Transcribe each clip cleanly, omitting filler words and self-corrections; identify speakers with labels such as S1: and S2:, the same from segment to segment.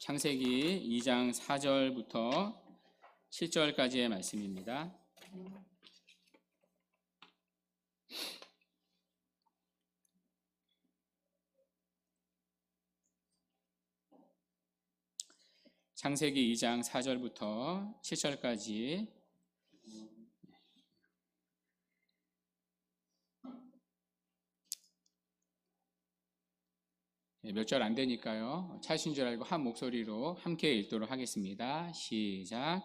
S1: 창세기 2장 4절부터 7절까지의 말씀입니다. 창세기 2장 4절부터 7절까지 몇 절 안 되니까요. 차신 줄 알고 한 목소리로 함께 읽도록 하겠습니다. 시작.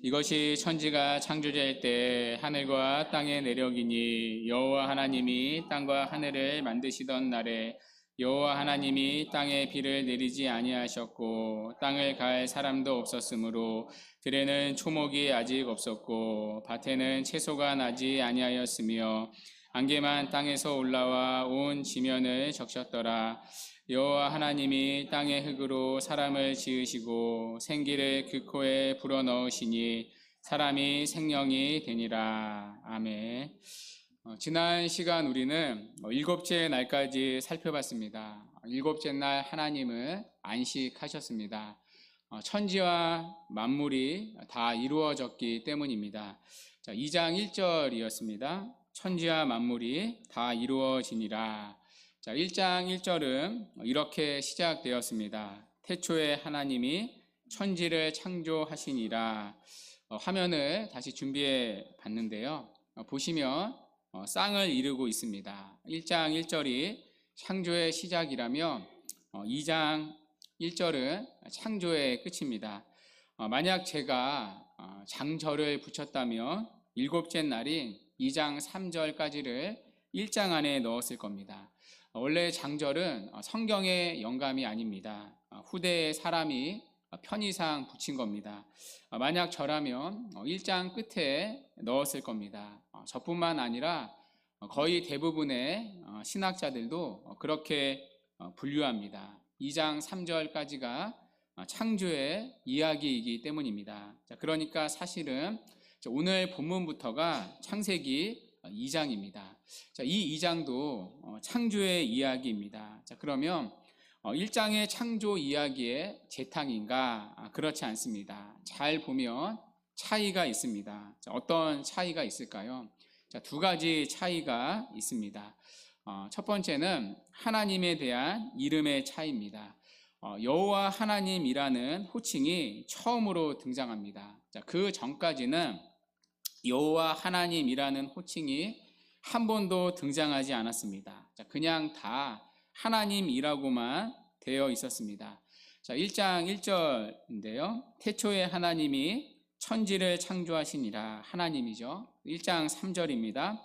S1: 이것이 천지가 창조될 때 하늘과 땅의 내력이니 여호와 하나님이 땅과 하늘을 만드시던 날에 여호와 하나님이 땅에 비를 내리지 아니하셨고 땅을 갈 사람도 없었으므로 들에는 초목이 아직 없었고 밭에는 채소가 나지 아니하였으며 안개만 땅에서 올라와 온 지면을 적셨더라. 여호와 하나님이 땅의 흙으로 사람을 지으시고 생기를 그 코에 불어넣으시니 사람이 생명이 되니라. 아멘. 지난 시간 우리는 일곱째 날까지 살펴봤습니다. 일곱째 날 하나님은 안식하셨습니다. 천지와 만물이 다 이루어졌기 때문입니다. 2장 1절이었습니다. 천지와 만물이 다 이루어지니라. 1장 1절은 이렇게 시작되었습니다. 태초에 하나님이 천지를 창조하시니라. 화면을 다시 준비해 봤는데요. 보시면 쌍을 이루고 있습니다. 1장 1절이 창조의 시작이라면 2장 1절은 창조의 끝입니다. 만약 제가 장절을 붙였다면 일곱째 날인 2장 3절까지를 1장 안에 넣었을 겁니다. 원래 장절은 성경의 영감이 아닙니다. 후대의 사람이 편의상 붙인 겁니다. 만약 저라면 1장 끝에 넣었을 겁니다. 저뿐만 아니라 거의 대부분의 신학자들도 그렇게 분류합니다. 2장 3절까지가 창조의 이야기이기 때문입니다. 그러니까 사실은 오늘 본문부터가 창세기 2장입니다. 이 2장도 창조의 이야기입니다. 그러면 1장의 창조 이야기의 재탕인가? 그렇지 않습니다. 잘 보면 차이가 있습니다. 어떤 차이가 있을까요? 두 가지 차이가 있습니다. 첫 번째는 하나님에 대한 이름의 차이입니다. 여호와 하나님이라는 호칭이 처음으로 등장합니다. 그 전까지는 여호와 하나님이라는 호칭이 한 번도 등장하지 않았습니다. 그냥 다 하나님이라고만 되어 있었습니다. 1장 1절인데요. 태초에 하나님이 천지를 창조하시니라. 하나님이죠. 1장 3절입니다.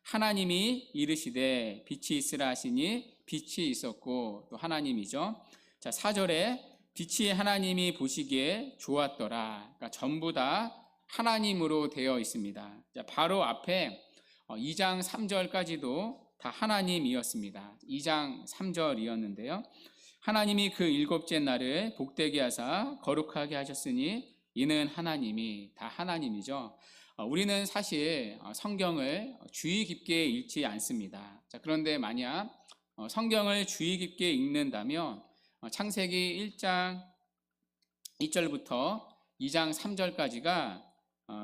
S1: 하나님이 이르시되 빛이 있으라 하시니 빛이 있었고 또 하나님이죠. 4절에 빛이 하나님이 보시기에 좋았더라. 그러니까 전부 다 하나님으로 되어 있습니다. 바로 앞에 2장 3절까지도 다 하나님이었습니다. 2장 3절이었는데요. 하나님이 그 일곱째 날을 복되게 하사 거룩하게 하셨으니 이는 하나님이 다 하나님이죠. 우리는 사실 성경을 주의 깊게 읽지 않습니다. 그런데 만약 성경을 주의 깊게 읽는다면 창세기 1장 1절부터 2장 3절까지가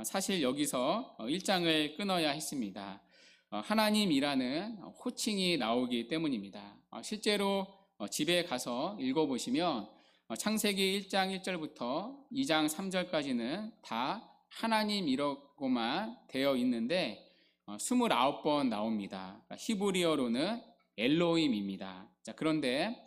S1: 사실 여기서 1장을 끊어야 했습니다. 하나님이라는 호칭이 나오기 때문입니다. 실제로 집에 가서 읽어보시면 창세기 1장 1절부터 2장 3절까지는 다 하나님이라고만 되어 있는데 29번 나옵니다. 히브리어로는 엘로힘입니다. 그런데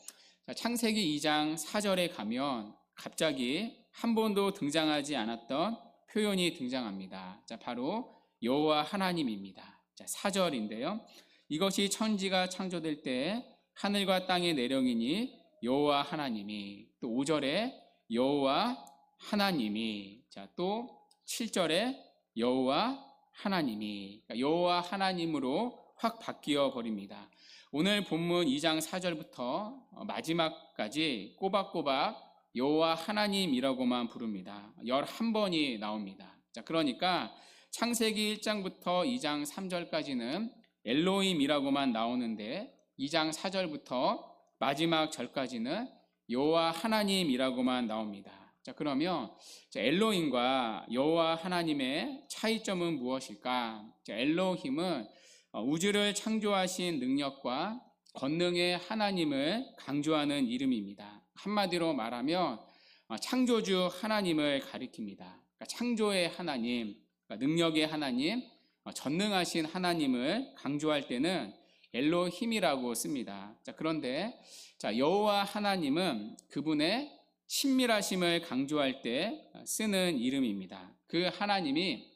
S1: 창세기 2장 4절에 가면 갑자기 한 번도 등장하지 않았던 표현이 등장합니다. 바로 여호와 하나님입니다. 4절인데요. 이것이 천지가 창조될 때 하늘과 땅의 내령이니 여호와 하나님이, 또 5절에 여호와 하나님이, 또 7절에 여호와 하나님이, 여호와 하나님으로 확 바뀌어 버립니다. 오늘 본문 2장 4절부터 마지막까지 꼬박꼬박 여호와 하나님이라고만 부릅니다. 11번이 나옵니다. 그러니까 창세기 1장부터 2장 3절까지는 엘로힘이라고만 나오는데 2장 4절부터 마지막 절까지는 여호와 하나님이라고만 나옵니다. 자, 그러면 엘로힘과 여호와 하나님의 차이점은 무엇일까? 자, 엘로힘은 우주를 창조하신 능력과 권능의 하나님을 강조하는 이름입니다. 한마디로 말하면 창조주 하나님을 가리킵니다. 그러니까 창조의 하나님, 그러니까 능력의 하나님, 전능하신 하나님을 강조할 때는 엘로힘이라고 씁니다. 자, 그런데 여호와 하나님은 그분의 친밀하심을 강조할 때 쓰는 이름입니다. 그 하나님이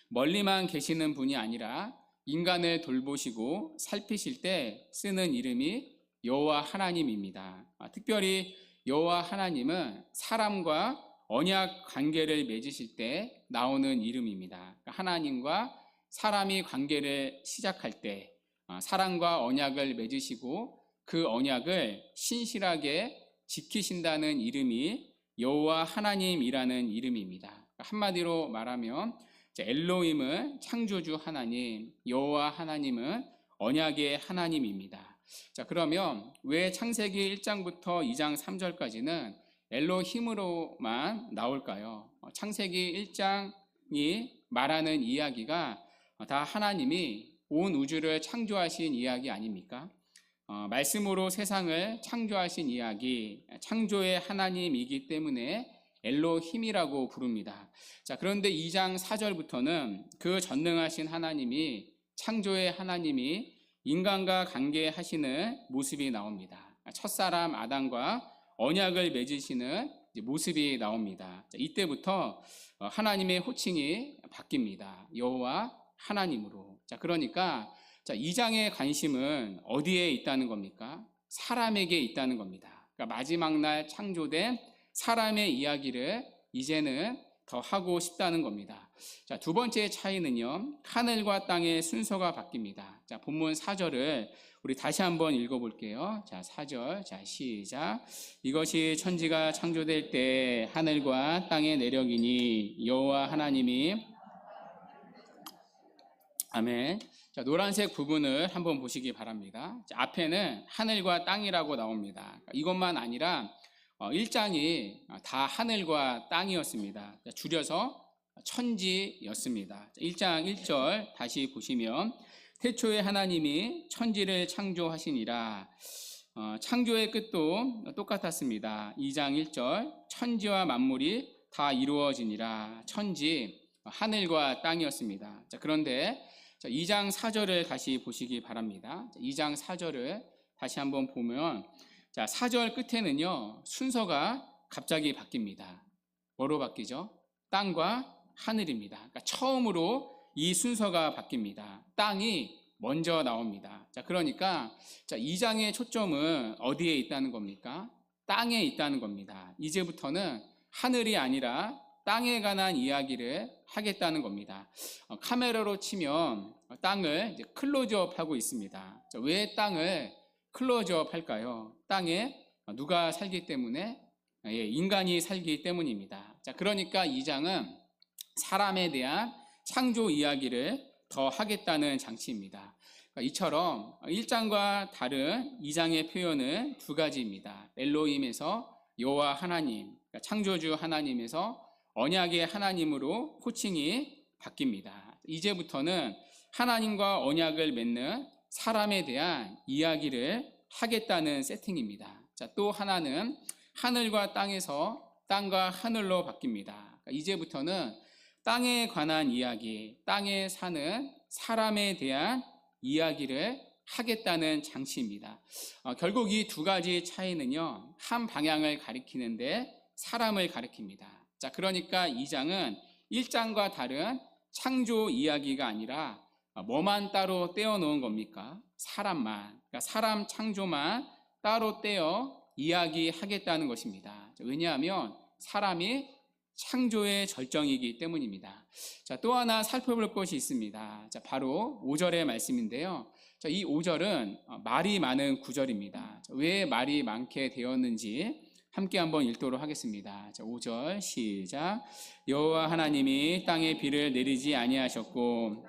S1: 멀리만 계시는 분이 아니라 인간을 돌보시고 살피실 때 쓰는 이름이 여호와 하나님입니다. 특별히 여호와 하나님은 사람과 언약 관계를 맺으실 때 나오는 이름입니다. 하나님과 사람이 관계를 시작할 때 사람과 언약을 맺으시고 그 언약을 신실하게 지키신다는 이름이 여호와 하나님이라는 이름입니다. 한마디로 말하면 엘로힘은 창조주 하나님, 여호와 하나님은 언약의 하나님입니다. 자, 그러면 왜 창세기 1장부터 2장 3절까지는 엘로힘으로만 나올까요? 창세기 1장이 말하는 이야기가 다 하나님이 온 우주를 창조하신 이야기 아닙니까? 말씀으로 세상을 창조하신 이야기, 창조의 하나님이기 때문에 엘로힘이라고 부릅니다. 자, 그런데 2장 4절부터는 그 전능하신 하나님이, 창조의 하나님이 인간과 관계하시는 모습이 나옵니다. 첫사람 아담과 언약을 맺으시는 모습이 나옵니다. 자, 이때부터 하나님의 호칭이 바뀝니다. 여호와 하나님으로. 자, 그러니까 2장의 관심은 어디에 있다는 겁니까? 사람에게 있다는 겁니다. 그러니까 마지막 날 창조된 사람의 이야기를 이제는 더 하고 싶다는 겁니다. 자, 두 번째 차이는요, 하늘과 땅의 순서가 바뀝니다. 자, 본문 4절을 우리 다시 한번 읽어볼게요. 자, 4절. 자, 시작. 이것이 천지가 창조될 때 하늘과 땅의 내력이니 여호와 하나님이. 아멘. 자, 노란색 부분을 한번 보시기 바랍니다. 자, 앞에는 하늘과 땅이라고 나옵니다. 이것만 아니라 1장이 다 하늘과 땅이었습니다. 자, 줄여서 천지였습니다. 1장 1절 다시 보시면 태초에 하나님이 천지를 창조하시니라. 창조의 끝도 똑같았습니다. 2장 1절 천지와 만물이 다 이루어지니라. 천지, 하늘과 땅이었습니다. 자, 그런데 2장 4절을 다시 보시기 바랍니다. 2장 4절을 다시 한번 보면 4절 끝에는요, 순서가 갑자기 바뀝니다. 뭐로 바뀌죠? 땅과 하늘입니다. 그러니까 처음으로 이 순서가 바뀝니다. 땅이 먼저 나옵니다. 자, 그러니까 2장의 초점은 어디에 있다는 겁니까? 땅에 있다는 겁니다. 이제부터는 하늘이 아니라 땅에 관한 이야기를 하겠다는 겁니다. 카메라로 치면 땅을 이제 클로즈업 하고 있습니다. 왜 땅을 클로즈업 할까요? 땅에 누가 살기 때문에? 인간이 살기 때문입니다. 자, 그러니까 2장은 사람에 대한 창조 이야기를 더 하겠다는 장치입니다. 이처럼 1장과 다른 2장의 표현은 두 가지입니다. 엘로힘에서 여호와 하나님, 그러니까 창조주 하나님에서 언약의 하나님으로 호칭이 바뀝니다. 이제부터는 하나님과 언약을 맺는 사람에 대한 이야기를 하겠다는 세팅입니다. 자, 또 하나는 하늘과 땅에서 땅과 하늘로 바뀝니다. 그러니까 이제부터는 땅에 관한 이야기, 땅에 사는 사람에 대한 이야기를 하겠다는 장치입니다. 결국 이 두 가지 차이는요, 한 방향을 가리키는데 사람을 가리킵니다. 자, 그러니까 2장은 1장과 다른 창조 이야기가 아니라 뭐만 따로 떼어 놓은 겁니까? 사람만, 그러니까 사람 창조만 따로 떼어 이야기하겠다는 것입니다. 왜냐하면 사람이 창조의 절정이기 때문입니다. 자, 또 하나 살펴볼 것이 있습니다. 자, 바로 5절의 말씀인데요. 자, 이 5절은 말이 많은 구절입니다. 자, 왜 말이 많게 되었는지 함께 한번 읽도록 하겠습니다. 자, 5절 시작. 여호와 하나님이 땅에 비를 내리지 아니하셨고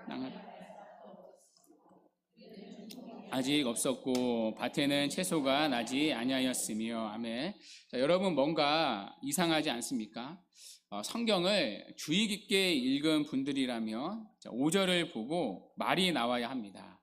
S1: 아직 없었고 밭에는 채소가 나지 아니하였으며. 아멘. 자, 여러분 뭔가 이상하지 않습니까? 성경을 주의 깊게 읽은 분들이라면 5절을 보고 말이 나와야 합니다.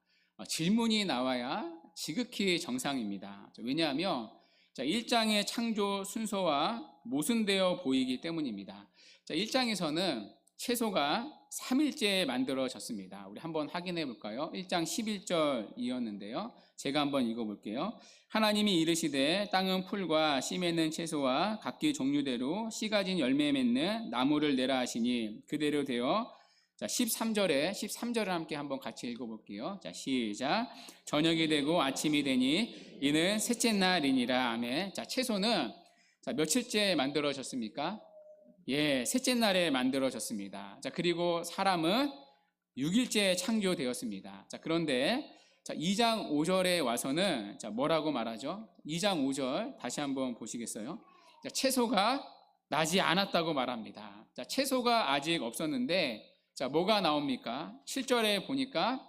S1: 질문이 나와야 지극히 정상입니다. 왜냐하면 1장의 창조 순서와 모순되어 보이기 때문입니다. 1장에서는 채소가 3일째에 만들어졌습니다. 우리 한번 확인해 볼까요? 1장 11절이었는데요. 제가 한번 읽어볼게요. 하나님이 이르시되 땅은 풀과 씨 맺는 채소와 각기 종류대로 씨 가진 열매 맺는 나무를 내라 하시니 그대로 되어. 자, 13절을 함께 한번 같이 읽어볼게요. 자, 시작. 저녁이 되고 아침이 되니 이는 셋째 날이니라. 아멘. 자, 채소는 며칠째 만들어졌습니까? 예, 셋째 날에 만들어졌습니다. 자, 그리고 사람은 6일째 창조되었습니다. 자, 그런데 2장 5절에 와서는 뭐라고 말하죠? 2장 5절 다시 한번 보시겠어요? 자, 채소가 나지 않았다고 말합니다. 자, 채소가 아직 없었는데 뭐가 나옵니까? 7절에 보니까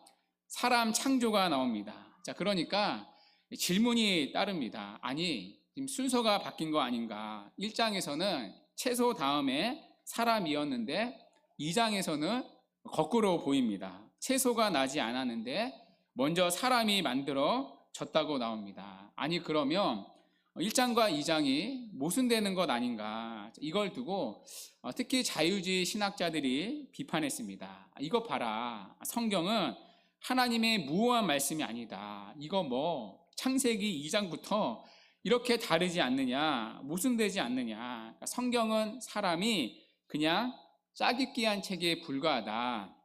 S1: 사람 창조가 나옵니다. 자, 그러니까 질문이 따릅니다. 아니, 지금 순서가 바뀐 거 아닌가? 1장에서는 채소 다음에 사람이었는데 2장에서는 거꾸로 보입니다. 채소가 나지 않았는데 먼저 사람이 만들어졌다고 나옵니다. 아니, 그러면 1장과 2장이 모순되는 것 아닌가? 이걸 두고 특히 자유주의 신학자들이 비판했습니다. 이거 봐라, 성경은 하나님의 무오한 말씀이 아니다. 이거 창세기 2장부터 이렇게 다르지 않느냐, 모순되지 않느냐. 성경은 사람이 그냥 짜깁기한 책에 불과하다,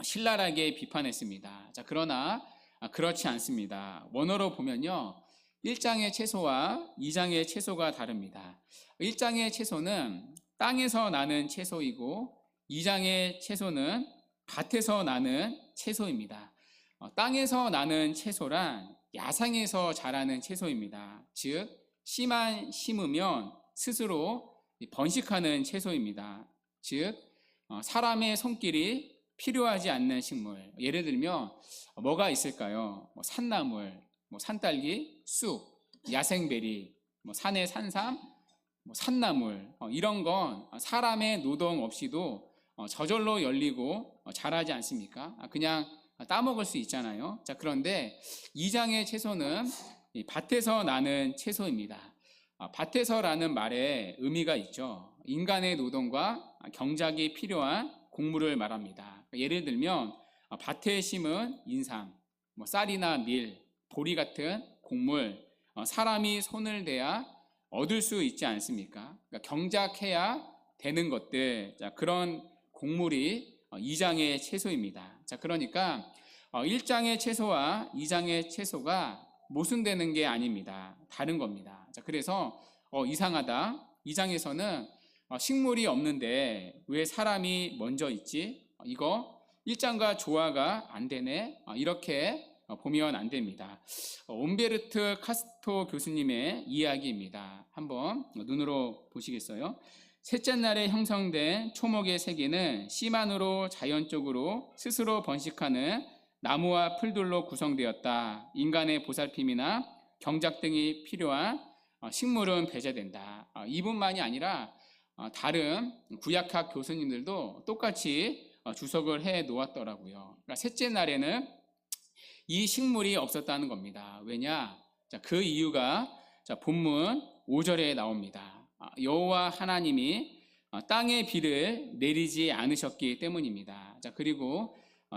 S1: 신랄하게 비판했습니다. 자, 그러나 그렇지 않습니다. 원어로 보면요, 1장의 채소와 2장의 채소가 다릅니다. 1장의 채소는 땅에서 나는 채소이고 2장의 채소는 밭에서 나는 채소입니다. 땅에서 나는 채소란 야상에서 자라는 채소입니다. 즉, 씨만 심으면 스스로 번식하는 채소입니다. 즉, 사람의 손길이 필요하지 않는 식물. 예를 들면 뭐가 있을까요? 산나물, 산딸기, 쑥, 야생베리, 산의 산삼, 산나물, 이런 건 사람의 노동 없이도 저절로 열리고 자라지 않습니까? 그냥 따먹을 수 있잖아요. 자, 그런데 2장의 채소는 밭에서 나는 채소입니다. 밭에서라는 말에 의미가 있죠. 인간의 노동과 경작이 필요한 곡물을 말합니다. 예를 들면 밭에 심은 인삼, 쌀이나 밀, 보리 같은 곡물, 사람이 손을 대야 얻을 수 있지 않습니까? 그러니까 경작해야 되는 것들, 자, 그런 곡물이 2장의 채소입니다. 자, 그러니까 1장의 채소와 2장의 채소가 모순되는 게 아닙니다. 다른 겁니다. 자, 그래서 이상하다. 2장에서는 식물이 없는데 왜 사람이 먼저 있지? 이거 1장과 조화가 안 되네. 이렇게 보면 안 됩니다. 옴베르트 카스토 교수님의 이야기입니다. 한번 눈으로 보시겠어요? 셋째 날에 형성된 초목의 세계는 씨만으로 자연적으로 스스로 번식하는 나무와 풀들로 구성되었다. 인간의 보살핌이나 경작 등이 필요한 식물은 배제된다. 이분만이 아니라 다른 구약학 교수님들도 똑같이 주석을 해 놓았더라고요. 그러니까 셋째 날에는 이 식물이 없었다는 겁니다. 왜냐? 자, 그 이유가 본문 5절에 나옵니다. 여호와 하나님이 땅에 비를 내리지 않으셨기 때문입니다. 자, 그리고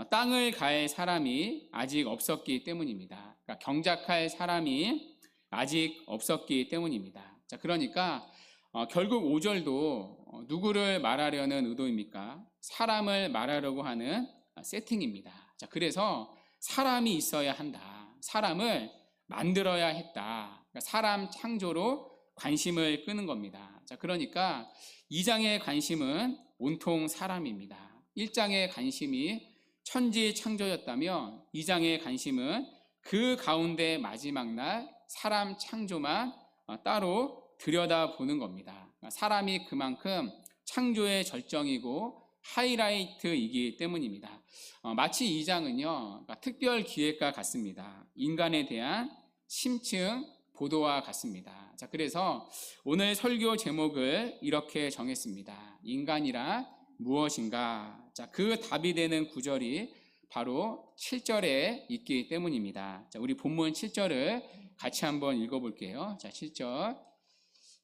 S1: 땅을 갈 사람이 아직 없었기 때문입니다. 그러니까 경작할 사람이 아직 없었기 때문입니다. 자, 그러니까 결국 5절도 누구를 말하려는 의도입니까? 사람을 말하려고 하는 세팅입니다. 자, 그래서 사람이 있어야 한다. 사람을 만들어야 했다. 그러니까 사람 창조로 관심을 끄는 겁니다. 자, 그러니까 2장의 관심은 온통 사람입니다. 1장의 관심이 천지 창조였다면 2장의 관심은 그 가운데 마지막 날 사람 창조만 따로 들여다보는 겁니다. 사람이 그만큼 창조의 절정이고 하이라이트이기 때문입니다. 마치 이 장은요, 특별 기획과 같습니다. 인간에 대한 심층 보도와 같습니다. 자, 그래서 오늘 설교 제목을 이렇게 정했습니다. 인간이란 무엇인가? 자, 그 답이 되는 구절이 바로 7절에 있기 때문입니다. 자, 우리 본문 7절을 같이 한번 읽어볼게요. 자, 7절.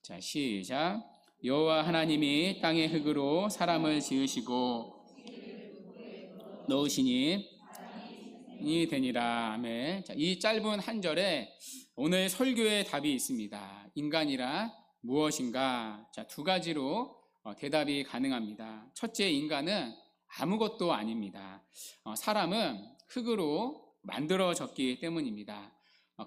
S1: 자, 시작. 여호와 하나님이 땅의 흙으로 사람을 지으시고 넣으시니 이 되니라. 아멘. 자, 이 짧은 한 절에 오늘 설교의 답이 있습니다. 인간이란 무엇인가? 자, 두 가지로 대답이 가능합니다. 첫째, 인간은 아무것도 아닙니다. 사람은 흙으로 만들어졌기 때문입니다.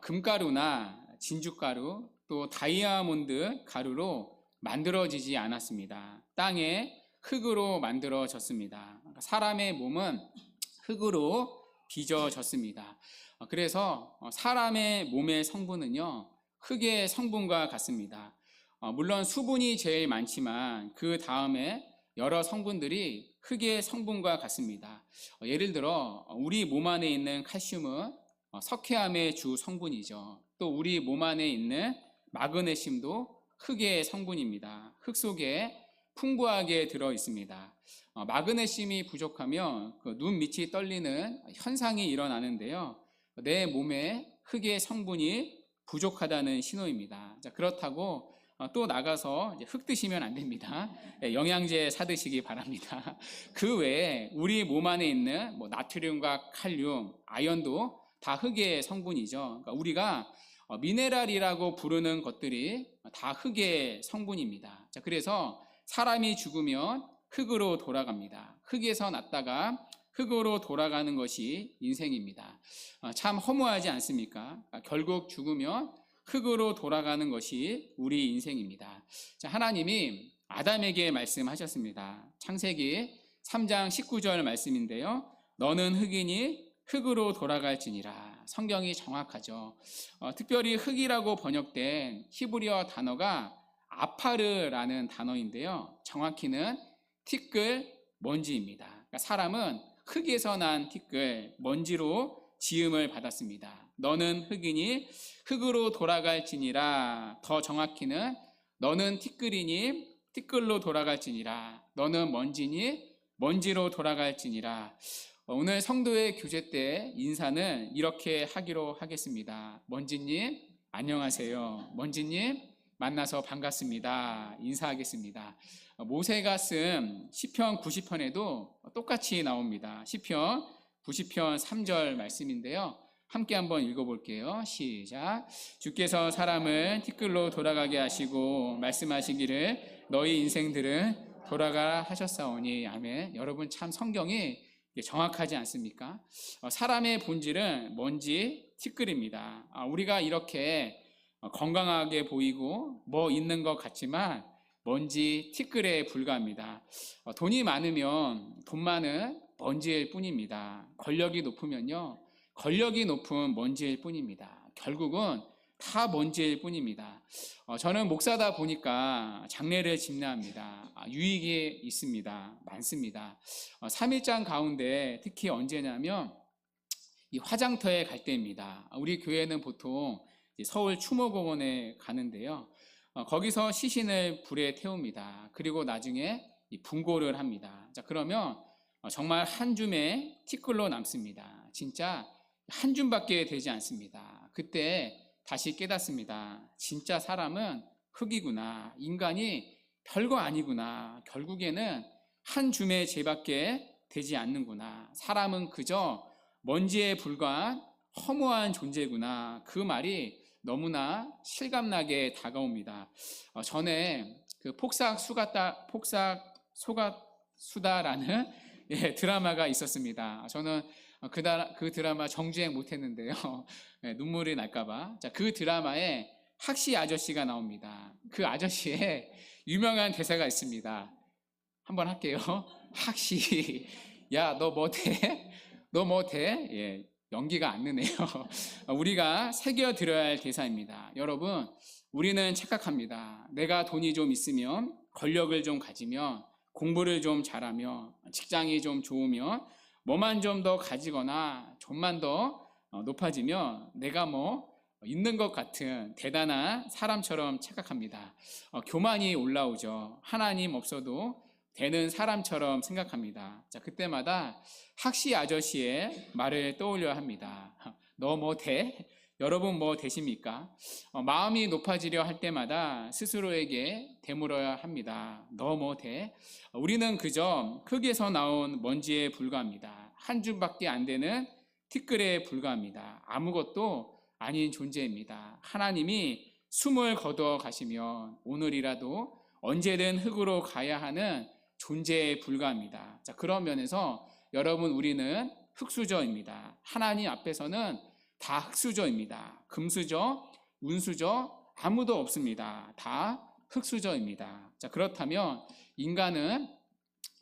S1: 금가루나 진주가루 또 다이아몬드 가루로 만들어지지 않았습니다. 땅의 흙으로 만들어졌습니다. 사람의 몸은 흙으로 빚어졌습니다. 그래서 사람의 몸의 성분은요, 흙의 성분과 같습니다. 물론 수분이 제일 많지만 그 다음에 여러 성분들이 흙의 성분과 같습니다. 예를 들어 우리 몸 안에 있는 칼슘은 석회암의 주 성분이죠. 또 우리 몸 안에 있는 마그네슘도 흙의 성분입니다. 흙 속에 풍부하게 들어 있습니다. 마그네슘이 부족하면 눈 밑이 떨리는 현상이 일어나는데요. 내 몸에 흙의 성분이 부족하다는 신호입니다. 자, 그렇다고 또 나가서 흙 드시면 안 됩니다. 영양제 사드시기 바랍니다. 그 외에 우리 몸 안에 있는 나트륨과 칼륨, 아연도 다 흙의 성분이죠. 그러니까 우리가 미네랄이라고 부르는 것들이 다 흙의 성분입니다. 자, 그래서 사람이 죽으면 흙으로 돌아갑니다. 흙에서 났다가 흙으로 돌아가는 것이 인생입니다. 참 허무하지 않습니까? 결국 죽으면 흙으로 돌아가는 것이 우리 인생입니다. 자, 하나님이 아담에게 말씀하셨습니다. 창세기 3장 19절 말씀인데요. 너는 흙이니 흙으로 돌아갈지니라. 성경이 정확하죠. 특별히 흙이라고 번역된 히브리어 단어가 아파르라는 단어인데요. 정확히는 티끌 먼지입니다. 그러니까 사람은 흙에서 난 티끌 먼지로 지음을 받았습니다. 너는 흙이니 흙으로 돌아갈지니라. 더 정확히는 너는 티끌이니 티끌로 돌아갈지니라. 너는 먼지니 먼지로 돌아갈지니라. 오늘 성도의 교제 때 인사는 이렇게 하기로 하겠습니다. 먼지님 안녕하세요. 먼지님 만나서 반갑습니다. 인사하겠습니다. 모세가 쓴 시편 90편에도 똑같이 나옵니다. 시편 90편 3절 말씀인데요. 함께 한번 읽어볼게요. 시작. 주께서 사람을 티끌로 돌아가게 하시고 말씀하시기를 너희 인생들은 돌아가라 하셨사오니. 아멘. 여러분 참 성경이 정확하지 않습니까? 사람의 본질은 먼지, 티끌입니다. 우리가 이렇게 건강하게 보이고 뭐 있는 것 같지만 먼지, 티끌에 불과합니다. 돈이 많으면 돈 많은 먼지일 뿐입니다. 권력이 높으면요, 권력이 높은 먼지일 뿐입니다. 결국은 다 먼지일 뿐입니다. 저는 목사다 보니까 장례를 집례합니다. 유익이 있습니다. 많습니다. 3일장 가운데 특히 언제냐면 이 화장터에 갈 때입니다. 우리 교회는 보통 서울 추모공원에 가는데요. 거기서 시신을 불에 태웁니다. 그리고 나중에 분고를 합니다. 자, 그러면 정말 한 줌의 티끌로 남습니다. 진짜 한 줌밖에 되지 않습니다. 그때 다시 깨닫습니다. 진짜 사람은 흙이구나. 인간이 별거 아니구나. 결국에는 한 줌의 죄밖에 되지 않는구나. 사람은 그저 먼지에 불과한 허무한 존재구나. 그 말이 너무나 실감나게 다가옵니다. 전에 그 폭삭 소가수다라는 드라마가 있었습니다. 저는 그 드라마 정주행 못했는데요. 눈물이 날까봐. 자, 그 드라마에 학시 아저씨가 나옵니다. 그 아저씨의 유명한 대사가 있습니다. 한번 할게요. 학시, 야, 너 뭐 돼? 너 뭐 돼? 예, 연기가 안 느네요. 우리가 새겨들어야 할 대사입니다. 여러분, 우리는 착각합니다. 내가 돈이 좀 있으면, 권력을 좀 가지면 공부를 좀 잘하며 직장이 좀 좋으면 뭐만 좀 더 가지거나 좀만 더 높아지면 내가 뭐 있는 것 같은 대단한 사람처럼 착각합니다. 교만이 올라오죠. 하나님 없어도 되는 사람처럼 생각합니다. 자, 그때마다 학시 아저씨의 말을 떠올려 합니다. 너 뭐 돼? 여러분 뭐 되십니까? 마음이 높아지려 할 때마다 스스로에게 되물어야 합니다. 너 뭐 돼? 우리는 그저 흙에서 나온 먼지에 불과합니다. 한 줌밖에 안 되는 티끌에 불과합니다. 아무것도 아닌 존재입니다. 하나님이 숨을 거두어 가시면 오늘이라도 언제든 흙으로 가야 하는 존재에 불과합니다. 자, 그런 면에서 여러분 우리는 흙수저입니다. 하나님 앞에서는 다 흙수저입니다. 금수저, 운수저 아무도 없습니다. 다 흙수저입니다. 자, 그렇다면 인간은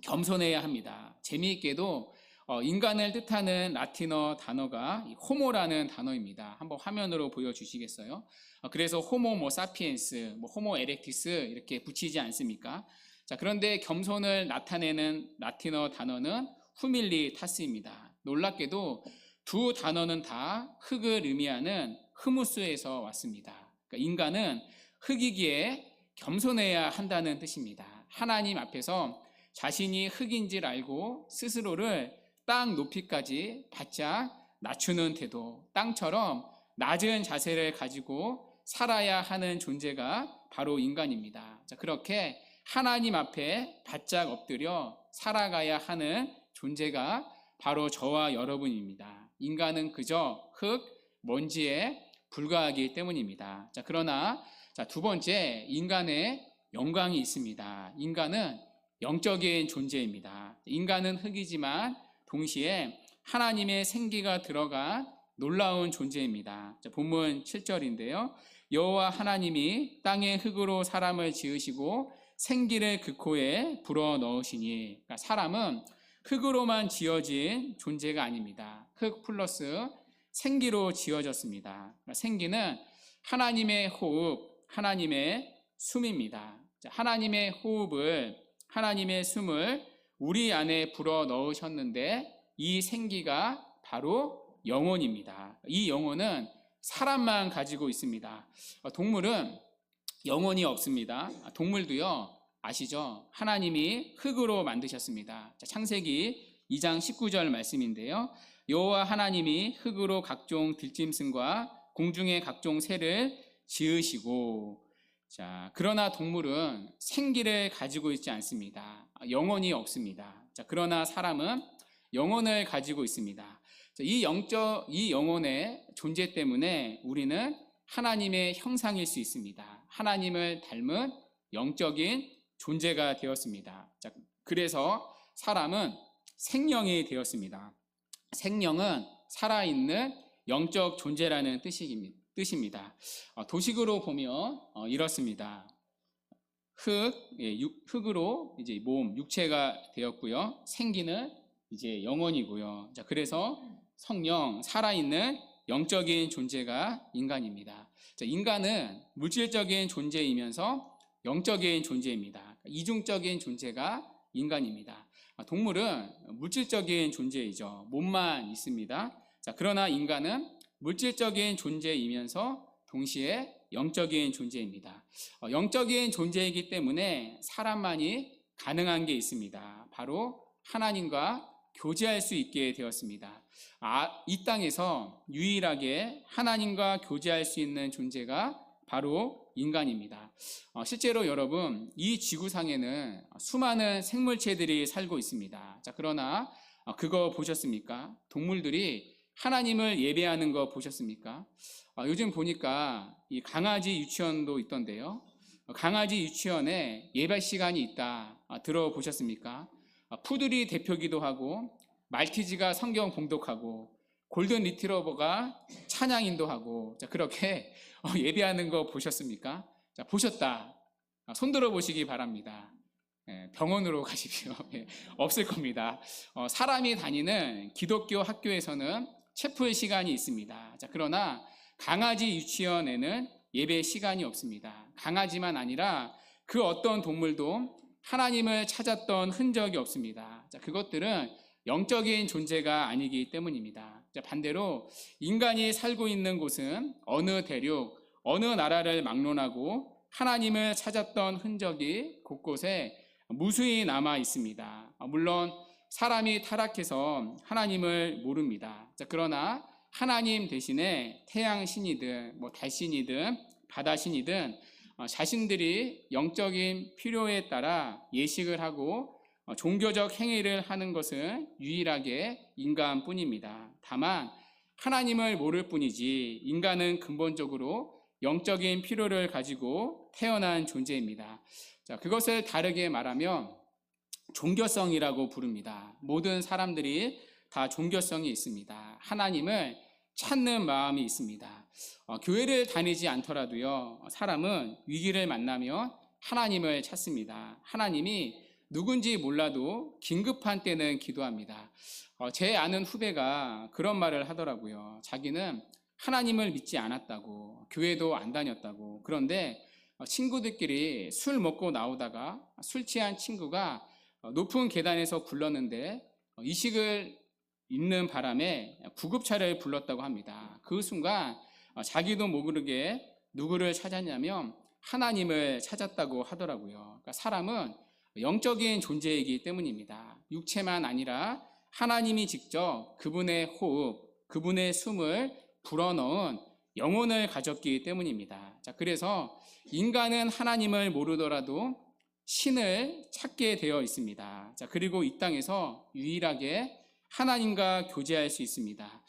S1: 겸손해야 합니다. 재미있게도 인간을 뜻하는 라틴어 단어가 호모라는 단어입니다. 한번 화면으로 보여주시겠어요? 그래서 호모 뭐 사피엔스, 뭐 호모 에렉티스 이렇게 붙이지 않습니까? 자, 그런데 겸손을 나타내는 라틴어 단어는 후밀리타스입니다. 놀랍게도 두 단어는 다 흙을 의미하는 흐무스에서 왔습니다. 그러니까 인간은 흙이기에 겸손해야 한다는 뜻입니다. 하나님 앞에서 자신이 흙인 줄 알고 스스로를 땅 높이까지 바짝 낮추는 태도, 땅처럼 낮은 자세를 가지고 살아야 하는 존재가 바로 인간입니다. 자, 그렇게 하나님 앞에 바짝 엎드려 살아가야 하는 존재가 바로 저와 여러분입니다. 인간은 그저 흙, 먼지에 불과하기 때문입니다. 자, 그러나 두 번째, 인간의 영광이 있습니다. 인간은 영적인 존재입니다. 인간은 흙이지만 동시에 하나님의 생기가 들어간 놀라운 존재입니다. 본문 7절인데요. 여호와 하나님이 땅의 흙으로 사람을 지으시고 생기를 그 코에 불어 넣으시니, 그러니까 사람은 흙으로만 지어진 존재가 아닙니다. 흙 플러스 생기로 지어졌습니다. 그러니까 생기는 하나님의 호흡, 하나님의 숨입니다. 하나님의 호흡을, 하나님의 숨을 우리 안에 불어 넣으셨는데 이 생기가 바로 영혼입니다. 이 영혼은 사람만 가지고 있습니다. 동물은 영혼이 없습니다. 동물도요, 아시죠? 하나님이 흙으로 만드셨습니다. 창세기 2장 19절 말씀인데요. 여호와 하나님이 흙으로 각종 들짐승과 공중의 각종 새를 지으시고, 자, 그러나 동물은 생기를 가지고 있지 않습니다. 영혼이 없습니다. 자, 그러나 사람은 영혼을 가지고 있습니다. 자, 이 영혼의 존재 때문에 우리는 하나님의 형상일 수 있습니다. 하나님을 닮은 영적인 존재가 되었습니다. 자, 그래서 사람은 생명이 되었습니다. 생명은 살아있는 영적 존재라는 뜻입니다. 도식으로 보면 이렇습니다. 흙으로 이제 몸, 육체가 되었고요. 생기는 이제 영혼이고요. 자, 그래서 성령, 살아있는 영적인 존재가 인간입니다. 자, 인간은 물질적인 존재이면서 영적인 존재입니다. 이중적인 존재가 인간입니다. 동물은 물질적인 존재이죠. 몸만 있습니다. 자, 그러나 인간은 물질적인 존재이면서 동시에 영적인 존재입니다. 영적인 존재이기 때문에 사람만이 가능한 게 있습니다. 바로 하나님과 교제할 수 있게 되었습니다. 이 땅에서 유일하게 하나님과 교제할 수 있는 존재가 바로 인간입니다. 실제로 여러분, 이 지구상에는 수많은 생물체들이 살고 있습니다. 자, 그러나 그거 보셨습니까? 동물들이 하나님을 예배하는 거 보셨습니까? 요즘 보니까 이 강아지 유치원도 있던데요. 강아지 유치원에 예배 시간이 있다. 들어보셨습니까? 푸들이 대표기도 하고, 말티즈가 성경 봉독하고, 골든 리트리버가 찬양 인도하고, 자, 그렇게 예배하는 거 보셨습니까? 자, 보셨다. 손 들어 보시기 바랍니다. 병원으로 가십시오. 없을 겁니다. 사람이 다니는 기독교 학교에서는 채플 시간이 있습니다. 자, 그러나 강아지 유치원에는 예배 시간이 없습니다. 강아지만 아니라 그 어떤 동물도 하나님을 찾았던 흔적이 없습니다. 자, 그것들은 영적인 존재가 아니기 때문입니다. 자, 반대로 인간이 살고 있는 곳은 어느 대륙, 어느 나라를 막론하고 하나님을 찾았던 흔적이 곳곳에 무수히 남아 있습니다. 물론 사람이 타락해서 하나님을 모릅니다. 자, 그러나 하나님 대신에 태양신이든 달신이든 바다신이든 자신들이 영적인 필요에 따라 예식을 하고 종교적 행위를 하는 것은 유일하게 인간뿐입니다. 다만 하나님을 모를 뿐이지 인간은 근본적으로 영적인 필요를 가지고 태어난 존재입니다. 자, 그것을 다르게 말하면 종교성이라고 부릅니다. 모든 사람들이 다 종교성이 있습니다. 하나님을 찾는 마음이 있습니다. 교회를 다니지 않더라도요, 사람은 위기를 만나면 하나님을 찾습니다. 하나님이 누군지 몰라도 긴급한 때는 기도합니다. 제 아는 후배가 그런 말을 하더라고요. 자기는 하나님을 믿지 않았다고, 교회도 안 다녔다고. 그런데 친구들끼리 술 먹고 나오다가 술 취한 친구가 높은 계단에서 굴렀는데 이식을 입는 바람에 구급차를 불렀다고 합니다. 그 순간 자기도 모르게 누구를 찾았냐면 하나님을 찾았다고 하더라고요. 그러니까 사람은 영적인 존재이기 때문입니다. 육체만 아니라 하나님이 직접 그분의 호흡, 그분의 숨을 불어넣은 영혼을 가졌기 때문입니다. 자, 그래서 인간은 하나님을 모르더라도 신을 찾게 되어 있습니다. 자, 그리고 이 땅에서 유일하게 하나님과 교제할 수 있습니다.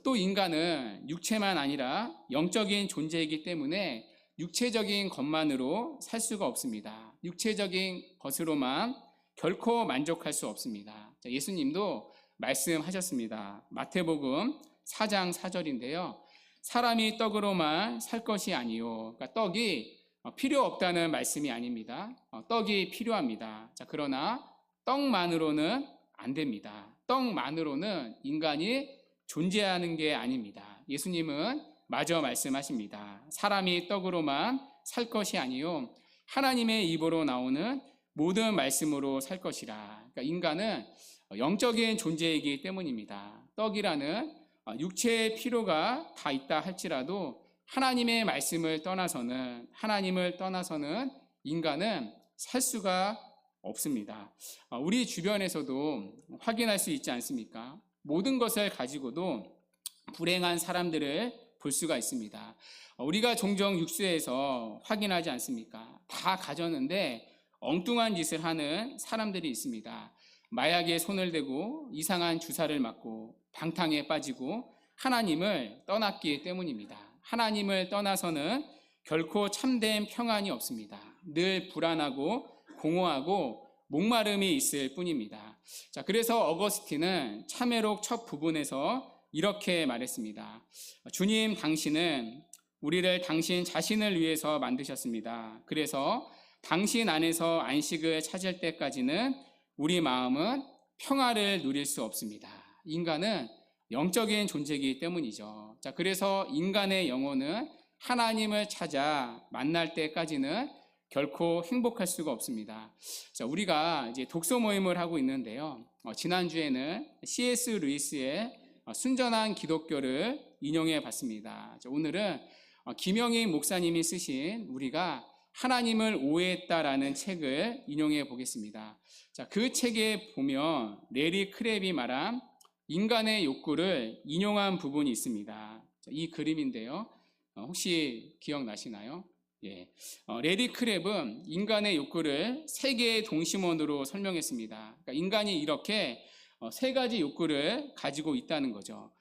S1: 또 인간은 육체만 아니라 영적인 존재이기 때문에 육체적인 것만으로 살 수가 없습니다. 육체적인 것으로만 결코 만족할 수 없습니다. 자, 예수님도 말씀하셨습니다. 마태복음 4장 4절인데요. 사람이 떡으로만 살 것이 아니요. 그러니까 떡이 필요 없다는 말씀이 아닙니다. 떡이 필요합니다. 자, 그러나 떡만으로는 안 됩니다. 떡만으로는 인간이 존재하는 게 아닙니다. 예수님은 마저 말씀하십니다. 사람이 떡으로만 살 것이 아니요 하나님의 입으로 나오는 모든 말씀으로 살 것이라. 그러니까 인간은 영적인 존재이기 때문입니다. 떡이라는 육체의 필요가 다 있다 할지라도 하나님의 말씀을 떠나서는, 하나님을 떠나서는 인간은 살 수가 없습니다. 우리 주변에서도 확인할 수 있지 않습니까? 모든 것을 가지고도 불행한 사람들을 볼 수가 있습니다. 우리가 종종 뉴스에서 확인하지 않습니까? 다 가졌는데 엉뚱한 짓을 하는 사람들이 있습니다. 마약에 손을 대고 이상한 주사를 맞고 방탕에 빠지고 하나님을 떠났기 때문입니다. 하나님을 떠나서는 결코 참된 평안이 없습니다. 늘 불안하고 공허하고 목마름이 있을 뿐입니다. 자, 그래서 어거스틴은 참회록 첫 부분에서 이렇게 말했습니다. 주님, 당신은 우리를 당신 자신을 위해서 만드셨습니다. 그래서 당신 안에서 안식을 찾을 때까지는 우리 마음은 평화를 누릴 수 없습니다. 인간은 영적인 존재이기 때문이죠. 자, 그래서 인간의 영혼은 하나님을 찾아 만날 때까지는 결코 행복할 수가 없습니다. 자, 우리가 이제 독서 모임을 하고 있는데요. 지난주에는 C.S. 루이스의 순전한 기독교를 인용해 봤습니다. 자, 오늘은 김영희 목사님이 쓰신 우리가 하나님을 오해했다라는 책을 인용해 보겠습니다. 자, 그 책에 보면 레리 크랩이 말한 인간의 욕구를 인용한 부분이 있습니다. 자, 이 그림인데요. 혹시 기억나시나요? 예. 레리 크랩은 인간의 욕구를 세 개의 동심원으로 설명했습니다. 그러니까 인간이 이렇게 세 가지 욕구를 가지고 있다는 거죠.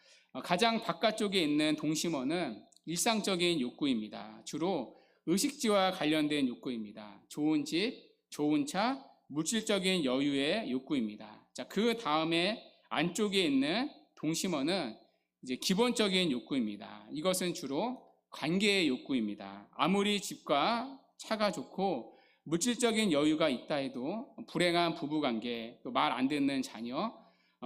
S1: 가장 바깥쪽에 있는 동심원은 일상적인 욕구입니다. 주로 의식지와 관련된 욕구입니다. 좋은 집, 좋은 차, 물질적인 여유의 욕구입니다. 자, 그 다음에 안쪽에 있는 동심원은 이제 기본적인 욕구입니다. 이것은 주로 관계의 욕구입니다. 아무리 집과 차가 좋고 물질적인 여유가 있다 해도 불행한 부부관계, 또 말 안 듣는 자녀,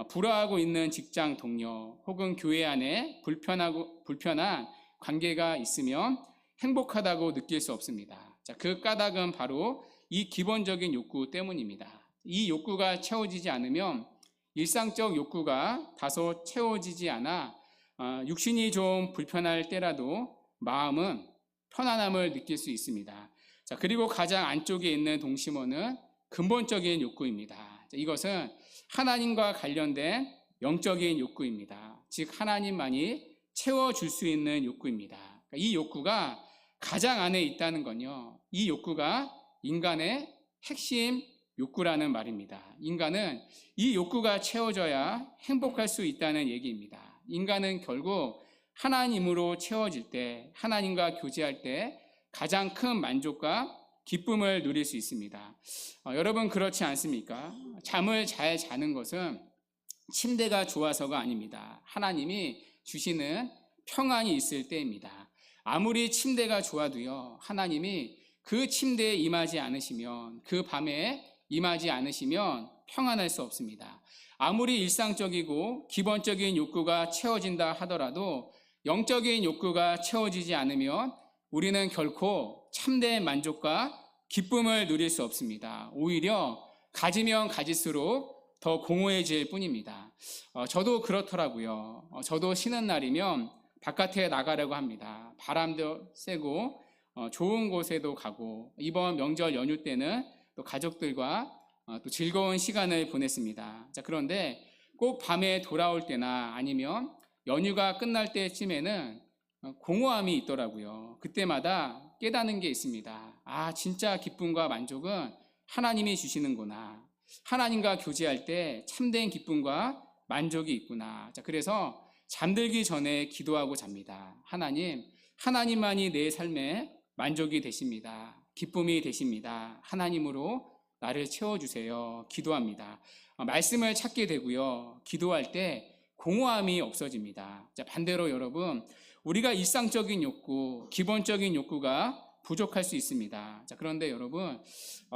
S1: 불화하고 있는 직장 동료, 혹은 교회 안에 불편한 관계가 있으면 행복하다고 느낄 수 없습니다. 자, 그 까닭은 바로 이 기본적인 욕구 때문입니다. 이 욕구가 채워지지 않으면 일상적 욕구가 다소 채워지지 않아 육신이 좀 불편할 때라도 마음은 편안함을 느낄 수 있습니다. 자, 그리고 가장 안쪽에 있는 동심원은 근본적인 욕구입니다. 자, 이것은 하나님과 관련된 영적인 욕구입니다. 즉 하나님만이 채워줄 수 있는 욕구입니다. 이 욕구가 가장 안에 있다는 건요, 이 욕구가 인간의 핵심 욕구라는 말입니다. 인간은 이 욕구가 채워져야 행복할 수 있다는 얘기입니다. 인간은 결국 하나님으로 채워질 때, 하나님과 교제할 때 가장 큰 만족과 기쁨을 누릴 수 있습니다. 여러분 그렇지 않습니까? 잠을 잘 자는 것은 침대가 좋아서가 아닙니다. 하나님이 주시는 평안이 있을 때입니다. 아무리 침대가 좋아도요, 하나님이 그 침대에 임하지 않으시면, 그 밤에 임하지 않으시면 평안할 수 없습니다. 아무리 일상적이고 기본적인 욕구가 채워진다 하더라도 영적인 욕구가 채워지지 않으면 우리는 결코 참된 만족과 기쁨을 누릴 수 없습니다. 오히려 가지면 가질수록 더 공허해질 뿐입니다. 저도 그렇더라고요. 저도 쉬는 날이면 바깥에 나가려고 합니다. 바람도 쐬고 좋은 곳에도 가고, 이번 명절 연휴 때는 또 가족들과 또 즐거운 시간을 보냈습니다. 자, 그런데 꼭 밤에 돌아올 때나 아니면 연휴가 끝날 때쯤에는 공허함이 있더라고요. 그때마다 깨닫는 게 있습니다. 아, 진짜 기쁨과 만족은 하나님이 주시는구나. 하나님과 교제할 때 참된 기쁨과 만족이 있구나. 자, 그래서 잠들기 전에 기도하고 잡니다. 하나님만이 내 삶에 만족이 되십니다. 기쁨이 되십니다. 하나님으로 나를 채워주세요. 기도합니다. 말씀을 찾게 되고요. 기도할 때 공허함이 없어집니다. 자, 반대로 여러분, 우리가 일상적인 욕구, 기본적인 욕구가 부족할 수 있습니다. 자, 그런데 여러분,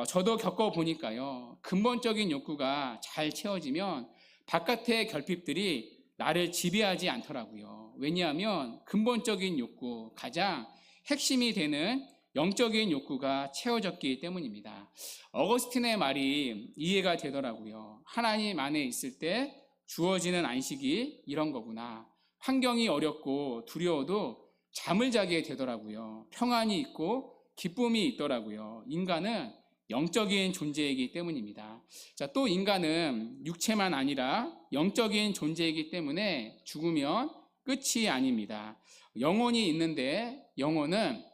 S1: 저도 겪어보니까요, 근본적인 욕구가 잘 채워지면 바깥의 결핍들이 나를 지배하지 않더라고요. 왜냐하면 근본적인 욕구, 가장 핵심이 되는 영적인 욕구가 채워졌기 때문입니다. 어거스틴의 말이 이해가 되더라고요. 하나님 안에 있을 때 주어지는 안식이 이런 거구나. 환경이 어렵고 두려워도 잠을 자게 되더라고요. 평안이 있고 기쁨이 있더라고요. 인간은 영적인 존재이기 때문입니다. 자, 또 인간은 육체만 아니라 영적인 존재이기 때문에 죽으면 끝이 아닙니다. 영혼이 있는데 영혼은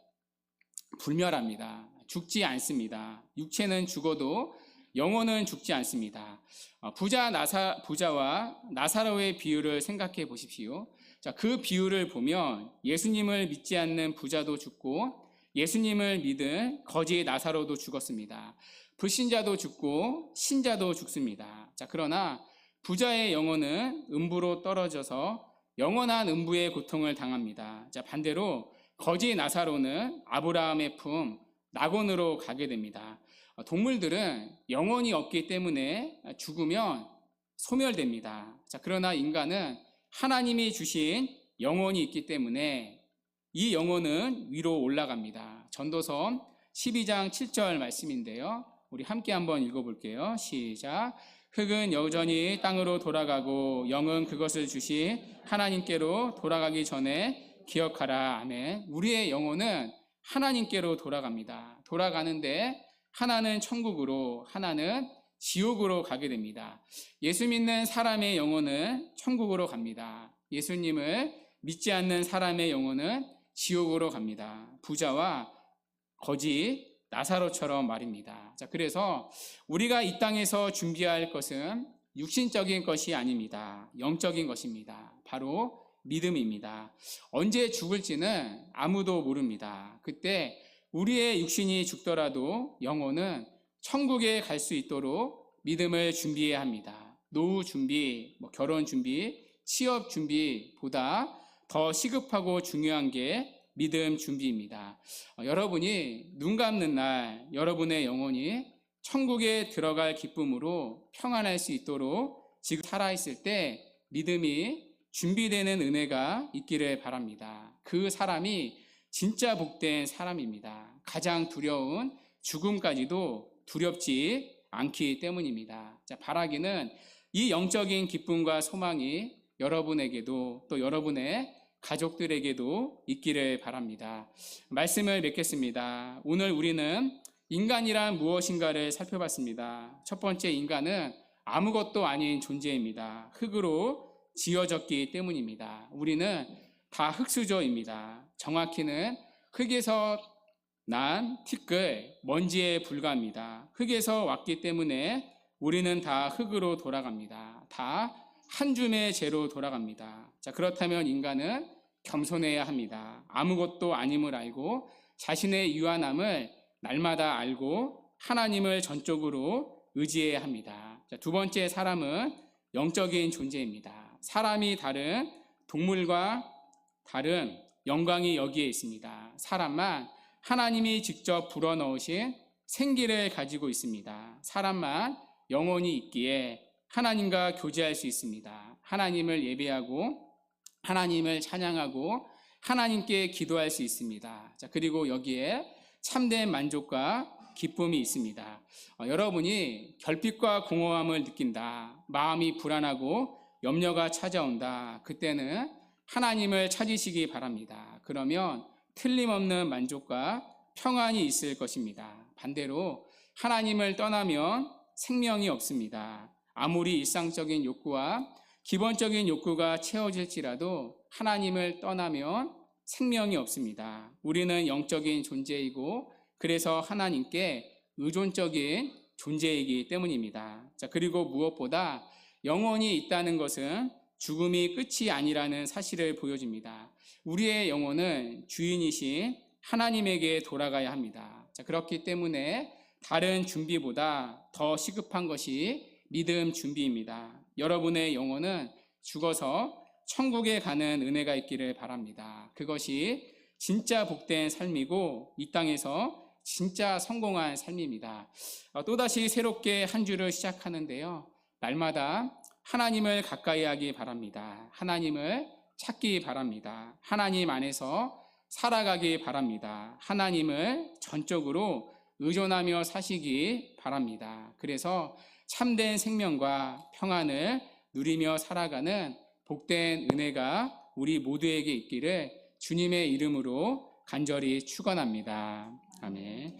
S1: 불멸합니다. 죽지 않습니다. 육체는 죽어도 영혼은 죽지 않습니다. 부자와 나사로의 비유를 생각해 보십시오. 자, 그 비유를 보면 예수님을 믿지 않는 부자도 죽고 예수님을 믿은 거지 나사로도 죽었습니다. 불신자도 죽고 신자도 죽습니다. 자, 그러나 부자의 영혼은 음부로 떨어져서 영원한 음부의 고통을 당합니다. 자, 반대로 거지 나사로는 아브라함의 품 낙원으로 가게 됩니다. 동물들은 영혼이 없기 때문에 죽으면 소멸됩니다. 자, 그러나 인간은 하나님이 주신 영혼이 있기 때문에 이 영혼은 위로 올라갑니다. 전도서 12장 7절 말씀인데요. 우리 함께 한번 읽어볼게요. 시작. 흙은 여전히 땅으로 돌아가고 영은 그것을 주신 하나님께로 돌아가기 전에 기억하라. 아멘. 우리의 영혼은 하나님께로 돌아갑니다. 돌아가는데 하나는 천국으로, 하나는 지옥으로 가게 됩니다. 예수 믿는 사람의 영혼은 천국으로 갑니다. 예수님을 믿지 않는 사람의 영혼은 지옥으로 갑니다. 부자와 거지 나사로처럼 말입니다. 자, 그래서 우리가 이 땅에서 준비할 것은 육신적인 것이 아닙니다. 영적인 것입니다. 바로 믿음입니다. 언제 죽을지는 아무도 모릅니다. 그때 우리의 육신이 죽더라도 영혼은 천국에 갈 수 있도록 믿음을 준비해야 합니다. 노후 준비, 결혼 준비, 취업 준비보다 더 시급하고 중요한 게 믿음 준비입니다. 여러분이 눈 감는 날 여러분의 영혼이 천국에 들어갈 기쁨으로 평안할 수 있도록 지금 살아있을 때 믿음이 준비되는 은혜가 있기를 바랍니다. 그 사람이 진짜 복된 사람입니다. 가장 두려운 죽음까지도 두렵지 않기 때문입니다. 자, 바라기는 이 영적인 기쁨과 소망이 여러분에게도 또 여러분의 가족들에게도 있기를 바랍니다. 말씀을 맺겠습니다. 오늘 우리는 인간이란 무엇인가를 살펴봤습니다. 첫 번째, 인간은 아무것도 아닌 존재입니다. 흙으로 지어졌기 때문입니다. 우리는 다 흙수저입니다. 정확히는 흙에서 난 티끌, 먼지에 불과합니다. 흙에서 왔기 때문에 우리는 다 흙으로 돌아갑니다. 다 한 줌의 재로 돌아갑니다. 자, 그렇다면 인간은 겸손해야 합니다. 아무것도 아님을 알고 자신의 유한함을 날마다 알고 하나님을 전적으로 의지해야 합니다. 자, 두 번째, 사람은 영적인 존재입니다. 사람이 다른 동물과 다른 영광이 여기에 있습니다. 사람만 하나님이 직접 불어넣으신 생기를 가지고 있습니다. 사람만 영혼이 있기에 하나님과 교제할 수 있습니다. 하나님을 예배하고 하나님을 찬양하고 하나님께 기도할 수 있습니다. 자, 그리고 여기에 참된 만족과 기쁨이 있습니다. 여러분이 결핍과 공허함을 느낀다, 마음이 불안하고 염려가 찾아온다, 그때는 하나님을 찾으시기 바랍니다. 그러면 틀림없는 만족과 평안이 있을 것입니다. 반대로 하나님을 떠나면 생명이 없습니다. 아무리 일상적인 욕구와 기본적인 욕구가 채워질지라도 하나님을 떠나면 생명이 없습니다. 우리는 영적인 존재이고 그래서 하나님께 의존적인 존재이기 때문입니다. 자, 그리고 무엇보다 영혼이 있다는 것은 죽음이 끝이 아니라는 사실을 보여줍니다. 우리의 영혼은 주인이신 하나님에게 돌아가야 합니다. 자, 그렇기 때문에 다른 준비보다 더 시급한 것이 믿음 준비입니다. 여러분의 영혼은 죽어서 천국에 가는 은혜가 있기를 바랍니다. 그것이 진짜 복된 삶이고 이 땅에서 진짜 성공한 삶입니다. 또다시 새롭게 한 주를 시작하는데요. 날마다 하나님을 가까이 하기 바랍니다. 하나님을 찾기 바랍니다. 하나님 안에서 살아가기 바랍니다. 하나님을 전적으로 의존하며 사시기 바랍니다. 그래서 참된 생명과 평안을 누리며 살아가는 복된 은혜가 우리 모두에게 있기를 주님의 이름으로 간절히 축원합니다. 아멘.